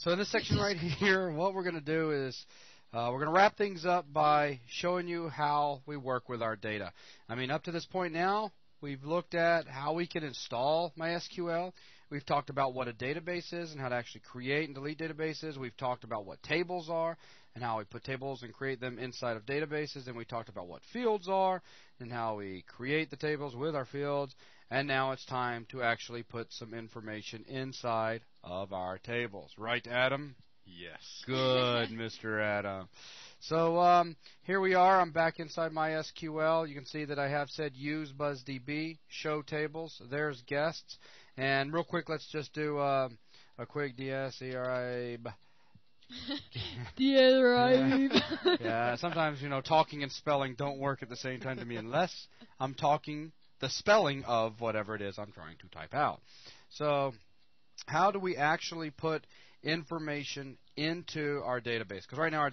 So in this section right here, what we're going to do is we're going to wrap things up by showing you how we work with our data. I mean, up to this point now, we've looked at how we can install MySQL. We've talked about what a database is and how to actually create and delete databases. We've talked about what tables are and how we put tables and create them inside of databases. And we talked about what fields are and how we create the tables with our fields. And now it's time to actually put some information inside of our tables. Right, Adam? Yes. Good, Mr. Adam. So here we are. I'm back inside MySQL. You can see that I have said use BuzzDB, show tables. There's guests. And real quick, let's just do a quick DSERI. Yeah, sometimes, talking and spelling don't work at the same time to me unless I'm talking the spelling of whatever it is I'm trying to type out. So how do we actually put information into our database? Because right now our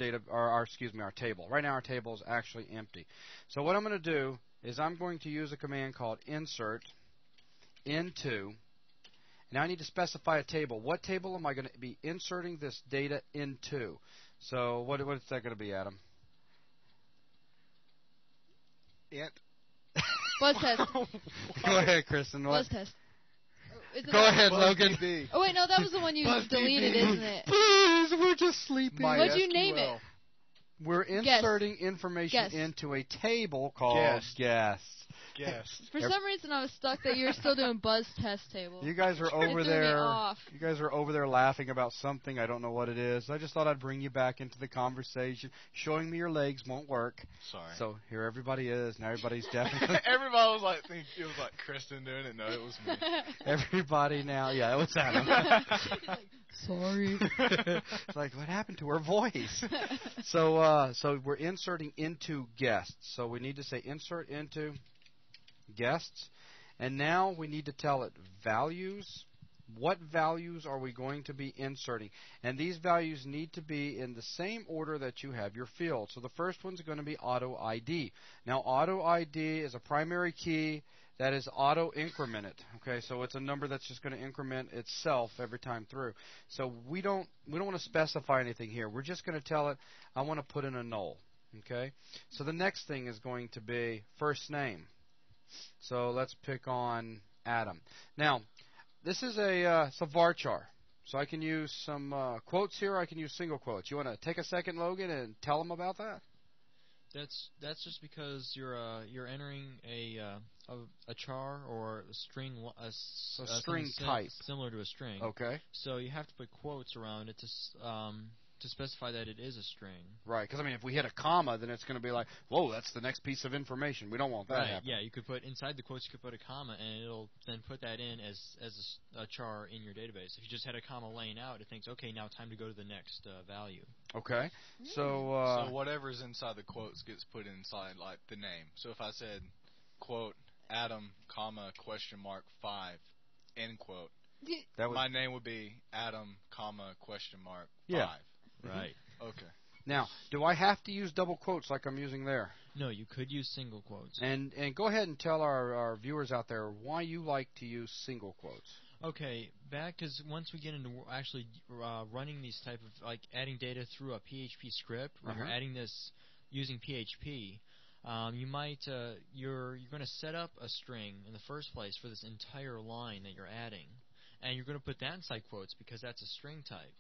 table. Right now our table is actually empty. So what I'm going to do is I'm going to use a command called insert into. Now I need to specify a table. What table am I going to be inserting this data into? So what is that going to be, Adam? Int. Buzz test. Go ahead, Kristen. Buzz test. Go ahead, Logan. Oh, wait, no, that was the one you deleted, isn't it? Please, we're just sleeping. What'd you name it? We're inserting information into a table called guests. For some reason, I was stuck that you were still doing buzz test table. You guys are over there. You guys are over there laughing about something. I don't know what it is. I just thought I'd bring you back into the conversation. Showing me your legs won't work. Sorry. So here everybody is. Now everybody's definitely. Everybody was like, thinking it was like Kristen doing it. No, it was me. Everybody now. Yeah, it was Adam. Sorry. It's like, what happened to her voice? So we're inserting into guests. So we need to say insert into guests. And now we need to tell it values. What values are we going to be inserting? And these values need to be in the same order that you have your field. So the first one's going to be auto ID. Now auto ID is a primary key that is auto incremented. Okay, so it's a number that's just going to increment itself every time through. So we don't want to specify anything here. We're just going to tell it I want to put in a null. Okay, so the next thing is going to be first name. So let's pick on Adam. Now, this is a varchar. So I can use some quotes here. I can use single quotes. You want to take a second, Logan, and tell them about that? That's just because you're entering a char or a string string type similar to a string. Okay. So you have to put quotes around it to specify that it is a string. Right, because, I mean, if we hit a comma, then it's going to be like, whoa, that's the next piece of information. We don't want that happening. Yeah, you could put inside the quotes, you could put a comma, and it'll then put that in as a char in your database. If you just had a comma laying out, it thinks, okay, now time to go to the next value. Okay. So whatever's inside the quotes gets put inside, like, the name. So if I said, quote, Adam, comma, question mark, 5, end quote, my name would be Adam, comma, question mark, 5. Right. Okay. Now, do I have to use double quotes like I'm using there? No, you could use single quotes. And go ahead and tell our viewers out there why you like to use single quotes. Okay, because once we get into actually running these type of, like, adding data through a PHP script, when you're adding this using PHP, you might you're going to set up a string in the first place for this entire line that you're adding, and you're going to put that inside quotes because that's a string type.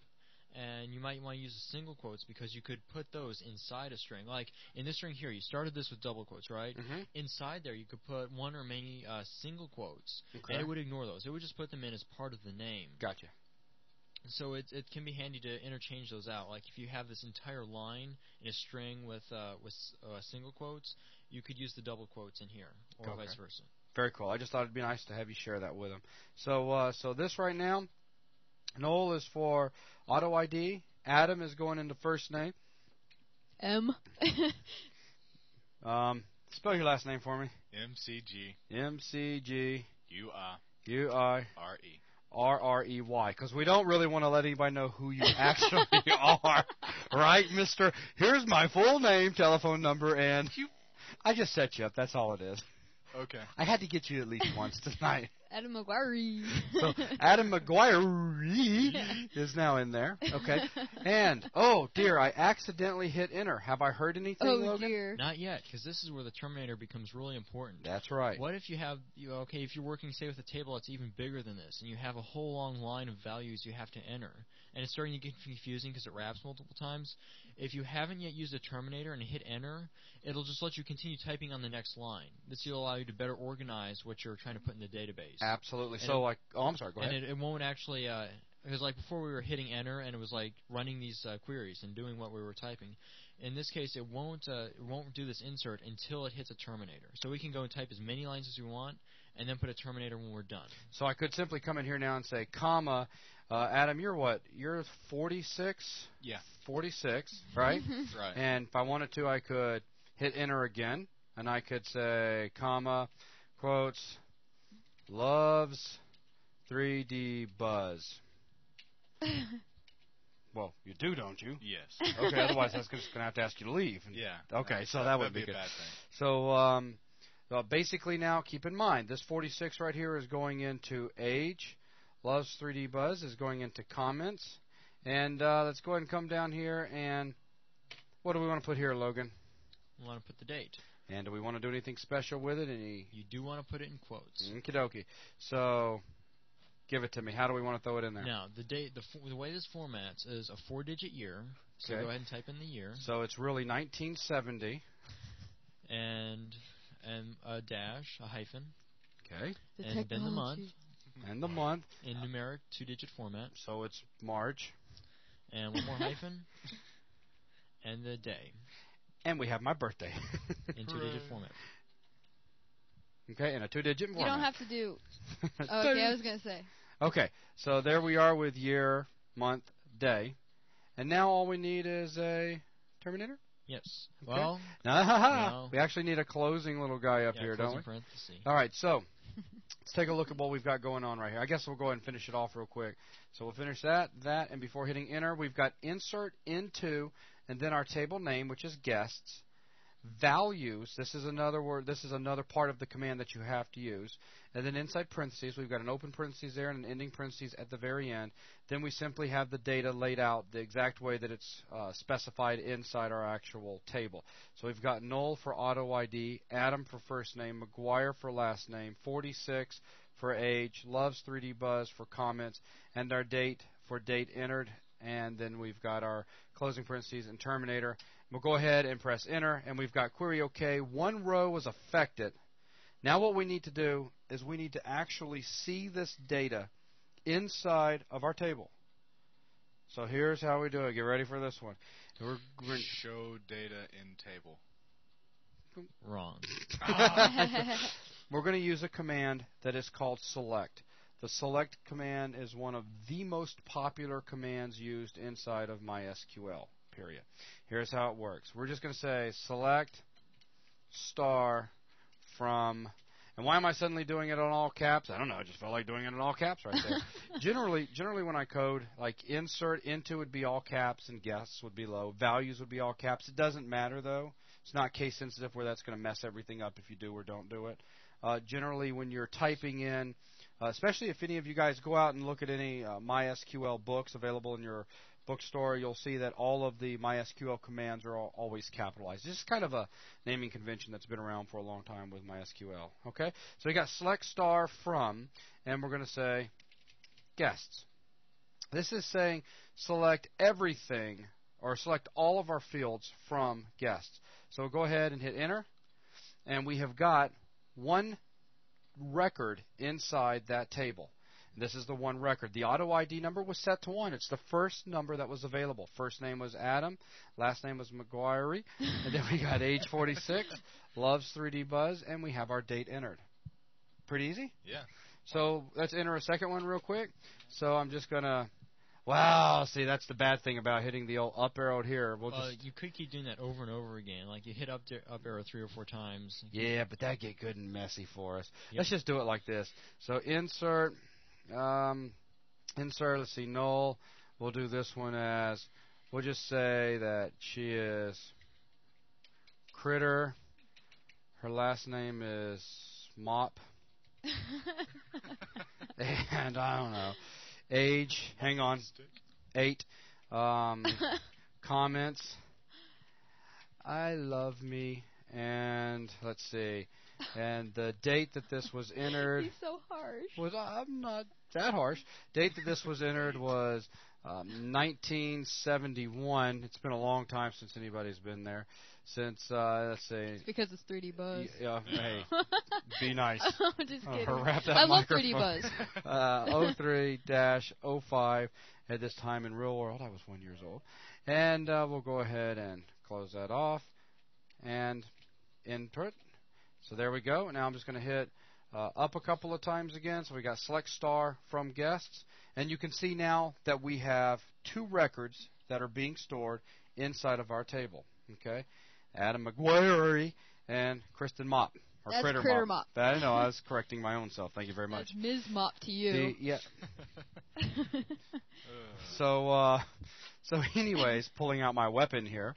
And you might want to use the single quotes because you could put those inside a string. Like in this string here, you started this with double quotes, right? Inside there, you could put one or many single quotes, and it would ignore those. It would just put them in as part of the name. Gotcha. So it can be handy to interchange those out. Like if you have this entire line in a string with single quotes, you could use the double quotes in here, or vice versa. Very cool. I just thought it'd be nice to have you share that with them. So this right now, Noel is for auto ID. Adam is going into first name. M. Spell your last name for me. M-C-G. M-C-G. U-I. U-I. R-E. R-R-E-Y. Because we don't really want to let anybody know who you actually are. Right, mister? Here's my full name, telephone number, and I just set you up. That's all it is. Okay. I had to get you at least once tonight. Adam McGuire. So Adam McGuire is now in there. Okay. And, oh, dear, I accidentally hit enter. Have I heard anything, Logan? Dear. Not yet, because this is where the terminator becomes really important. That's right. What if you have, if you're working, say, with a table that's even bigger than this, and you have a whole long line of values you have to enter, and it's starting to get confusing because it wraps multiple times. If you haven't yet used a terminator and hit enter, it'll just let you continue typing on the next line. This will allow you to better organize what you're trying to put in the database. Absolutely. And so, I'm sorry, go ahead. And it won't actually, because like before we were hitting enter and it was like running these queries and doing what we were typing. In this case, it won't do this insert until it hits a terminator. So we can go and type as many lines as we want and then put a terminator when we're done. So I could simply come in here now and say, comma, Adam, you're what? You're 46? Yeah. 46, right? Right. And if I wanted to, I could hit enter again, and I could say, comma, quotes, loves 3D buzz. Well, you do, don't you? Yes. Okay, otherwise that's just going to have to ask you to leave. Yeah. Okay, so that would be a good. bad thing. So basically now, keep in mind, this 46 right here is going into age. Loves 3D buzz is going into comments. And let's go ahead and come down here, and what do we want to put here, Logan? We want to put the date. And do we want to do anything special with it? You do want to put it in quotes. Okie dokie. So, give it to me. How do we want to throw it in there? Now, the date, the way this formats is a 4-digit year. So Okay. go ahead and type in the year. So it's really 1970. And a dash, a hyphen. Okay. And then the month. And the month. In numeric 2-digit format. So it's March. And one more hyphen. And the day. And we have my birthday. In 2-digit format. Okay, in a 2-digit format. You don't have to do... Okay, I was going to say. Okay, so there we are with year, month, day. And now all we need is a terminator? Yes. Okay. Well, no. We actually need a closing little guy up here, don't we? Parenthesis. All right, so let's take a look at what we've got going on right here. I guess we'll go ahead and finish it off real quick. So we'll finish that, and before hitting enter, we've got insert into, and then our table name, which is guests. Values, this is another word, this is another part of the command that you have to use. And then inside parentheses, we've got an open parentheses there and an ending parentheses at the very end. Then we simply have the data laid out the exact way that it's specified inside our actual table. So we've got null for auto ID, Adam for first name, McGuire for last name, 46 for age, loves 3D buzz for comments, and our date for date entered. And then we've got our closing parentheses and terminator. We'll go ahead and press enter, and we've got query OK. One row was affected. Now what we need to do is we need to actually see this data inside of our table. So here's how we do it. Get ready for this one. Show data in table. Wrong. We're going to use a command that is called select. The select command is one of the most popular commands used inside of MySQL, period. Here's how it works. We're just going to say select star from, and why am I suddenly doing it in all caps? I don't know. I just felt like doing it in all caps right there. Generally when I code, like insert into would be all caps and guests would be low. Values would be all caps. It doesn't matter, though. It's not case sensitive where that's going to mess everything up if you do or don't do it. Generally, when you're typing in, especially if any of you guys go out and look at any MySQL books available in your bookstore, you'll see that all of the MySQL commands are always capitalized. This is kind of a naming convention that's been around for a long time with MySQL. Okay, so we got select star from, and we're going to say guests. This is saying select everything or select all of our fields from guests. So we'll go ahead and hit enter, and we have got one record inside that table. This is the one record. The auto ID number was set to 1. It's the first number that was available. First name was Adam. Last name was McGuire. And then we got age 46, loves 3D buzz, and we have our date entered. Pretty easy? Yeah. So let's enter a second one real quick. So I'm just going to, wow, see, that's the bad thing about hitting the old up arrow here. You could keep doing that over and over again. Like you hit up arrow 3 or 4 times. Yeah, but that get good and messy for us. Yep. Let's just do it like this. So insert, let's see, null. We'll do this one as, we'll just say that she is Critter. Her last name is Mop. And I don't know. Age, hang on, 8. Comments, I love me, and let's see, and the date that this was entered. He's so harsh. I'm not that harsh. Date that this was entered was 1971. It's been a long time since anybody's been there. Since let's see. It's because it's 3D Buzz. Yeah, hey, be nice. I'm just kidding. Wrap that I love microphone. 3D Buzz. 03-05. At this time in real world, I was 1 year old. And we'll go ahead and close that off and input. So there we go. Now I'm just going to hit up a couple of times again. So we got select star from guests. And you can see now that we have 2 records that are being stored inside of our table. Okay, Adam McGuire and Kristen Mop. Or That's Critter Mop. I know, I was correcting my own self. Thank you very much. That's Ms. Mop to you. Yeah. So anyways, pulling out my weapon here.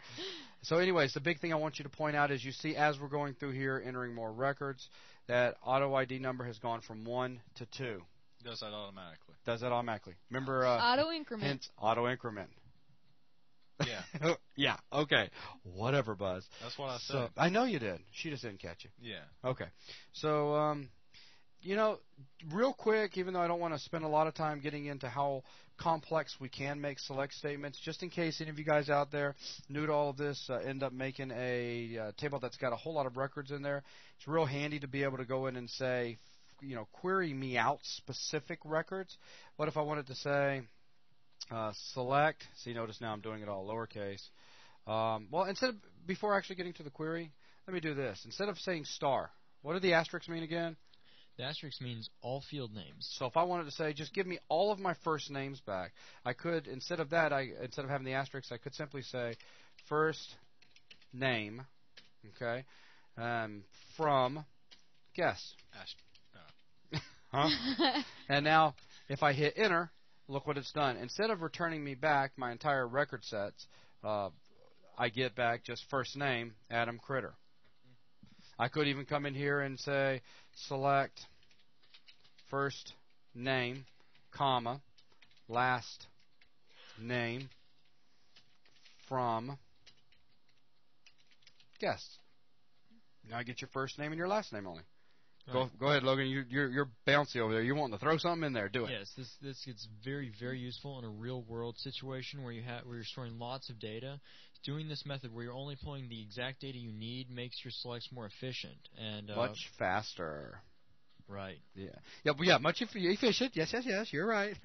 So anyways, the big thing I want you to point out is you see as we're going through here, entering more records, that auto ID number has gone from 1 to 2. Does that automatically? Does that automatically. Remember, auto increment. Hence, auto increment. Yeah. Yeah, okay. Whatever, Buzz. That's what I said. So, I know you did. She just didn't catch you. Yeah. Okay. So, real quick, even though I don't want to spend a lot of time getting into how complex we can make select statements, just in case any of you guys out there new to all of this end up making a table that's got a whole lot of records in there, it's real handy to be able to go in and say, query me out specific records. What if I wanted to say select, see, notice now I'm doing it all lowercase. Before actually getting to the query, let me do this. Instead of saying star, what do the asterisks mean again? The asterisk means all field names. So if I wanted to say, just give me all of my first names back, I could, instead of having the asterisk, I could simply say first name, okay, from guess. Huh? And now, if I hit enter, look what it's done. Instead of returning me back my entire record sets, I get back just first name, Adam Critter. I could even come in here and say select first name, comma, last name from guests. Now I get your first name and your last name only. Right. Go ahead, Logan. You're bouncy over there. You want to throw something in there? Do it. Yes, this gets very, very useful in a real world situation where you're storing lots of data. Doing this method where you're only pulling the exact data you need makes your selects more efficient and much faster. Right. Yeah, much efficient. Yes. You're right.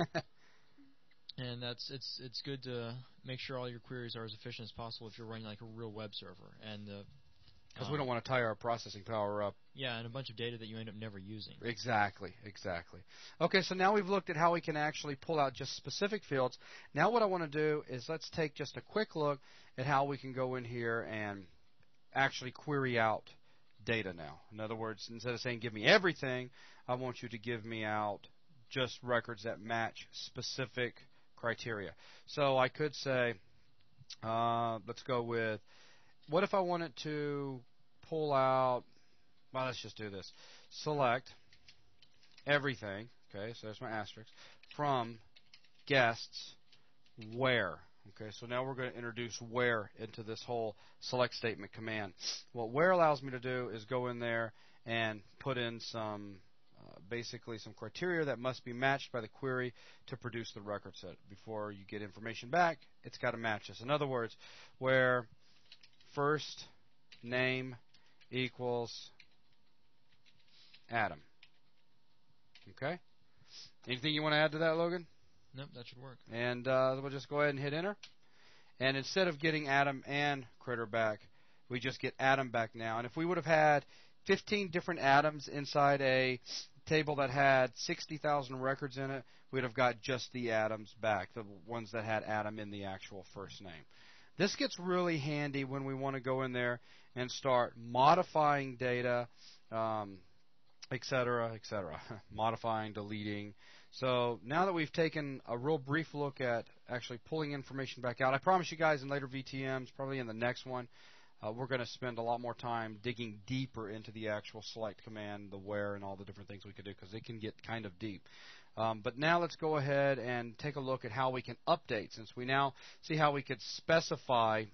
And it's good to make sure all your queries are as efficient as possible if you're running like a real web server and. Because we don't want to tie our processing power up. Yeah, and a bunch of data that you end up never using. Exactly. Okay, so now we've looked at how we can actually pull out just specific fields. Now what I want to do is let's take just a quick look at how we can go in here and actually query out data now. In other words, instead of saying give me everything, I want you to give me out just records that match specific criteria. So I could say, let's go with, what if I wanted to pull out, well, let's just do this. Select everything, okay, so there's my asterisk, from guests where. Okay, so now we're going to introduce where into this whole select statement command. What where allows me to do is go in there and put in some, basically some criteria that must be matched by the query to produce the record set. Before you get information back, it's got to match this. In other words, where first name equals Adam. Okay? Anything you want to add to that, Logan? Nope, that should work. And we'll just go ahead and hit enter. And instead of getting Adam and Critter back, we just get Adam back now. And if we would have had 15 different Adams inside a table that had 60,000 records in it, we'd have got just the Adams back, the ones that had Adam in the actual first name. This gets really handy when we want to go in there and start modifying data, et cetera, modifying, deleting. So now that we've taken a real brief look at actually pulling information back out, I promise you guys in later VTMs, probably in the next one, we're going to spend a lot more time digging deeper into the actual select command, the where, and all the different things we could do, because it can get kind of deep. But now let's go ahead and take a look at how we can update, since we now see how we could specify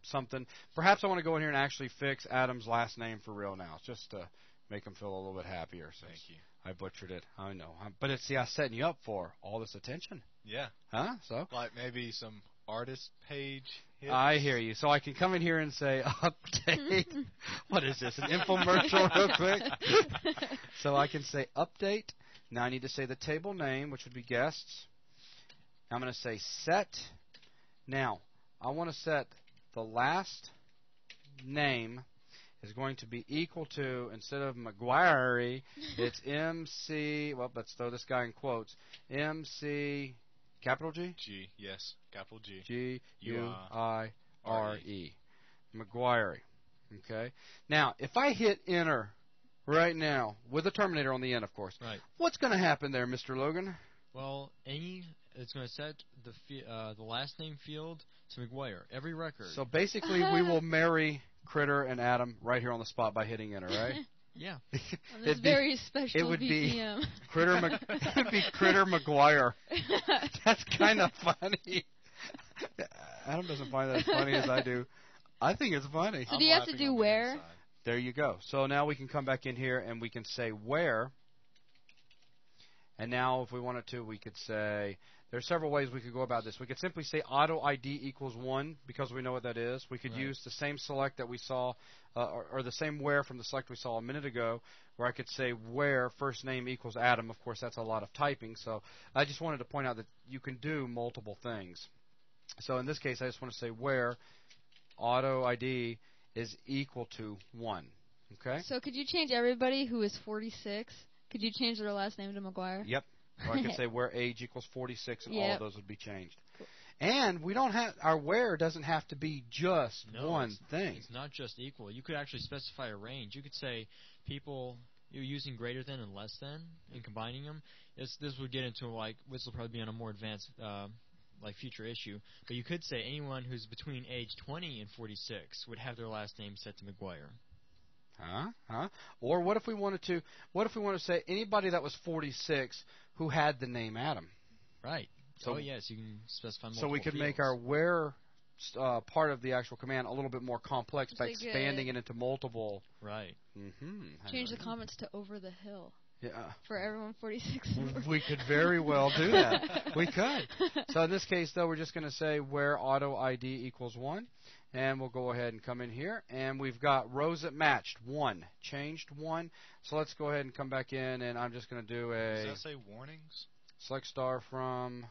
something. Perhaps I want to go in here and actually fix Adam's last name for real now, just to make him feel a little bit happier. Thank you. I butchered it. I know. But it's, see, I was setting you up for all this attention. Yeah. Huh? So? Like maybe some artist page hits. I hear you. So I can come in here and say, update. What is this, an infomercial real quick? So I can say update. Now I need to say the table name, which would be guests. I'm going to say set. Now, I want to set the last name is going to be equal to, instead of McGuire, it's MC, well, let's throw this guy in quotes, MC, capital G? G, yes, capital G. G-U-I-R-E. McGuire. Okay? Now, if I hit enter right now, with a terminator on the end, of course, right, what's going to happen there, Mr. Logan? Well, it's going to set the last name field to McGuire. Every record. So basically, we will marry Critter and Adam right here on the spot by hitting enter, right? Yeah. On this very special it would BPM. Be Critter McGuire. That's kind of funny. Adam doesn't find that as funny as I do. I think it's funny. So do you have to do where? There you go. So now we can come back in here and we can say where. And now if we wanted to, we could say, there's several ways we could go about this. We could simply say auto ID equals 1 because we know what that is. We could use the same select that we saw, or the same where from the select we saw a minute ago, where I could say where first name equals Adam. Of course, that's a lot of typing. So I just wanted to point out that you can do multiple things. So in this case, I just want to say where auto ID is equal to 1. Okay? So could you change everybody who is 46? Could you change their last name to McGuire? Yep. Or I could say where age equals 46, and all of those would be changed. Cool. And we don't have our where doesn't have to be just one thing. It's not just equal. You could actually specify a range. You could say people you're using greater than and less than, and combining them. This would get into this will probably be on a more advanced future issue. But you could say anyone who's between age 20 and 46 would have their last name set to McGuire. Or what if we wanted to say anybody that was 46 who had the name Adam? Right. So yes, you can specify multiple So we could fields. make our where part of the actual command a little bit more complex by expanding it into multiple. Right. Mm-hmm. Change the comments to over the hill. Yeah. For everyone 46. We could very well do that. We could. So in this case, though, we're just going to say where auto ID equals 1. And we'll go ahead and come in here. And we've got rows that matched 1. Changed 1. So let's go ahead and come back in. And I'm just going to do Does that say warnings? Select star from,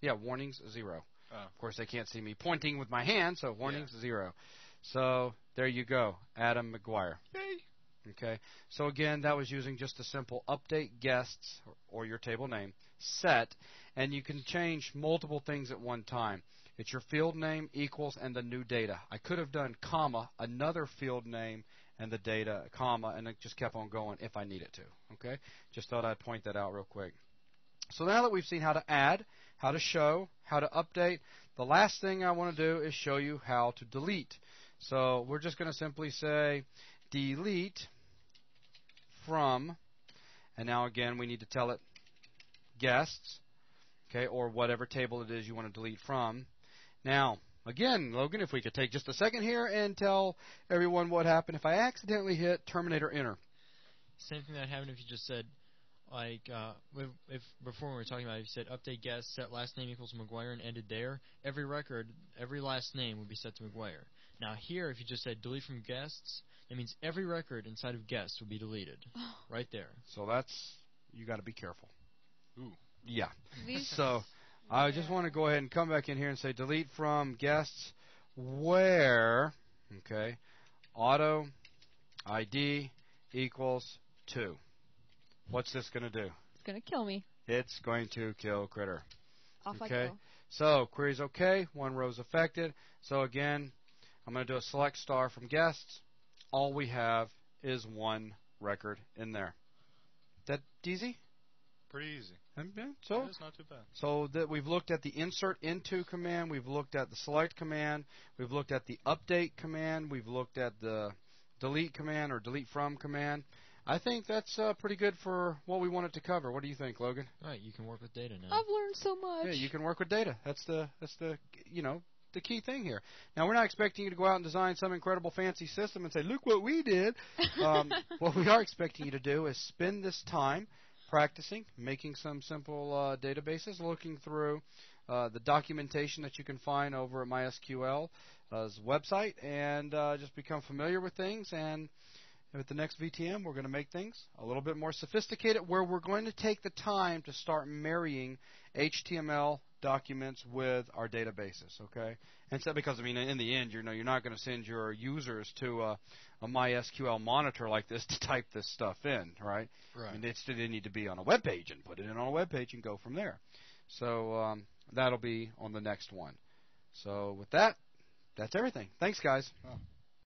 warnings 0. Oh. Of course, they can't see me pointing with my hand, so warnings 0. So there you go, Adam McGuire. Hey. Okay, so again, that was using just a simple update guests, or your table name, set, and you can change multiple things at one time. It's your field name equals and the new data. I could have done comma, another field name, and the data, comma, and it just kept on going if I needed to. Okay, just thought I'd point that out real quick. So now that we've seen how to add, how to show, how to update, the last thing I want to do is show you how to delete. So we're just going to simply say delete from, and now again we need to tell it guests, okay, or whatever table it is you want to delete from. Now, again, Logan, if we could take just a second here and tell everyone what happened if I accidentally hit Terminator Enter. Same thing that happened if you just said, if before we were talking about it, if you said update guest, set last name equals McGuire, and ended there, every record, every last name would be set to McGuire. Now here, if you just said delete from guests, that means every record inside of guests will be deleted. Right there. So that's, you got to be careful. Ooh. Yeah. So I just want to go ahead and come back in here and say delete from guests where, okay, auto ID equals 2. What's this going to do? It's going to kill me. It's going to kill Critter. Off I okay. go. So query's okay. 1 row's affected. So again, I'm going to do a select star from guests. All we have is 1 record in there. That easy? pretty easy. So it's not too bad. So that we've looked at the insert into command, we've looked at the select command, we've looked at the update command, we've looked at the delete command or delete from command. I think that's pretty good for what we wanted to cover. What do you think, Logan? Right, you can work with data now. I've learned so much. Yeah, you can work with data. That's the the key thing here. Now, we're not expecting you to go out and design some incredible fancy system and say, look what we did. What we are expecting you to do is spend this time practicing, making some simple databases, looking through the documentation that you can find over at MySQL's website, and just become familiar with things. And with the next VTM, we're going to make things a little bit more sophisticated, where we're going to take the time to start marrying HTML documents with our databases, okay? And so, because, I mean, in the end, you're not going to send your users to a MySQL monitor like this to type this stuff in, right? Right. I mean, they need to be on a web page and put it in on a web page and go from there. So that'll be on the next one. So with that, that's everything. Thanks, guys. Oh.